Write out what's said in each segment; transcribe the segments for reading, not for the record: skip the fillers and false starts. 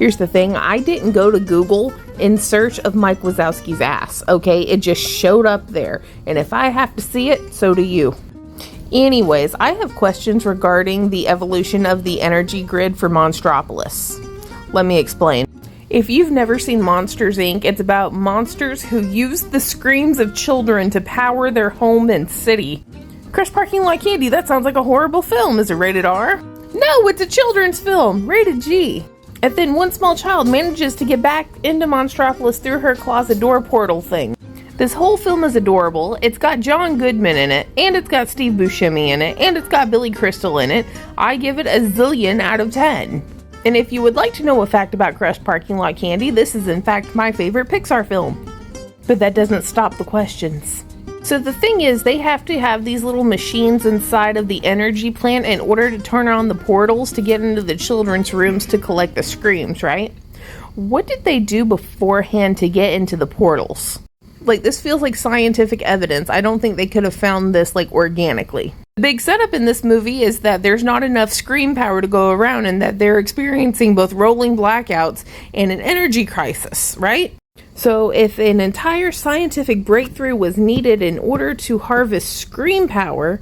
Here's the thing, I didn't go to Google in search of Mike Wazowski's ass, okay? It just showed up there, and if I have to see it, so do you. Anyways, I have questions regarding the evolution of the energy grid for Monstropolis. Let me explain. If you've never seen Monsters, Inc., it's about monsters who use the screams of children to power their home and city. Crash Parking Lot Candy, that sounds like a horrible film. Is it rated R? No, it's a children's film, rated G. And then one small child manages to get back into Monstropolis through her closet door portal thing. This whole film is adorable. It's got John Goodman in it, and it's got Steve Buscemi in it, and it's got Billy Crystal in it. I give it a zillion out of 10. And if you would like to know a fact about Crash Parking Lot Candy, this is in fact my favorite Pixar film. But that doesn't stop the questions. So the thing is, they have to have these little machines inside of the energy plant in order to turn on the portals to get into the children's rooms to collect the screams, right? What did they do beforehand to get into the portals? Like, this feels like scientific evidence. I don't think they could have found this, like, organically. The big setup in this movie is that there's not enough scream power to go around and that they're experiencing both rolling blackouts and an energy crisis, right? So if an entire scientific breakthrough was needed in order to harvest scream power,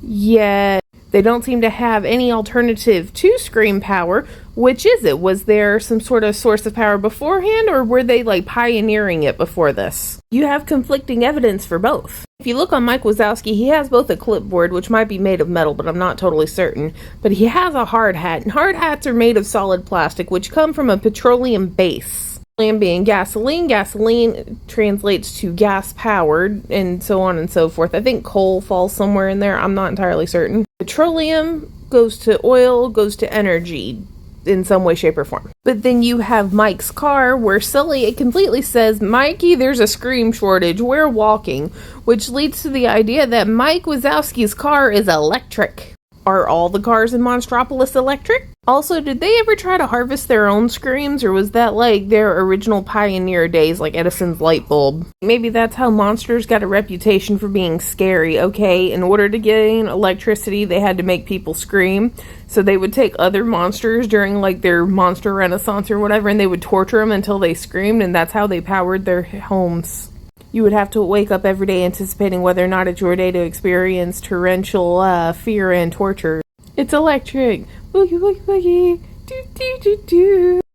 yet they don't seem to have any alternative to scream power, which is it? Was there some sort of source of power beforehand, or were they like pioneering it before this? You have conflicting evidence for both. If you look on Mike Wazowski, he has both a clipboard, which might be made of metal, but I'm not totally certain, but he has a hard hat, and hard hats are made of solid plastic, which come from a petroleum base. Petroleum being gasoline, gasoline translates to gas powered, and so on and so forth. I think coal falls somewhere in there, I'm not entirely certain. Petroleum goes to oil, goes to energy in some way, shape, or form. But then you have Mike's car, where Sully, it completely says, Mikey, there's a scream shortage, we're walking, which leads to the idea that Mike Wazowski's car is electric. Are all the cars in Monstropolis electric? Also, did they ever try to harvest their own screams, or was that like their original pioneer days, like Edison's light bulb? Maybe that's how monsters got a reputation for being scary. Okay, in order to gain electricity, they had to make people scream. So they would take other monsters during like their monster renaissance or whatever, and they would torture them until they screamed, and that's how they powered their homes. You would have to wake up every day anticipating whether or not it's your day to experience torrential fear and torture. It's electric. Boogie, boogie, boogie. Do, do, do, do.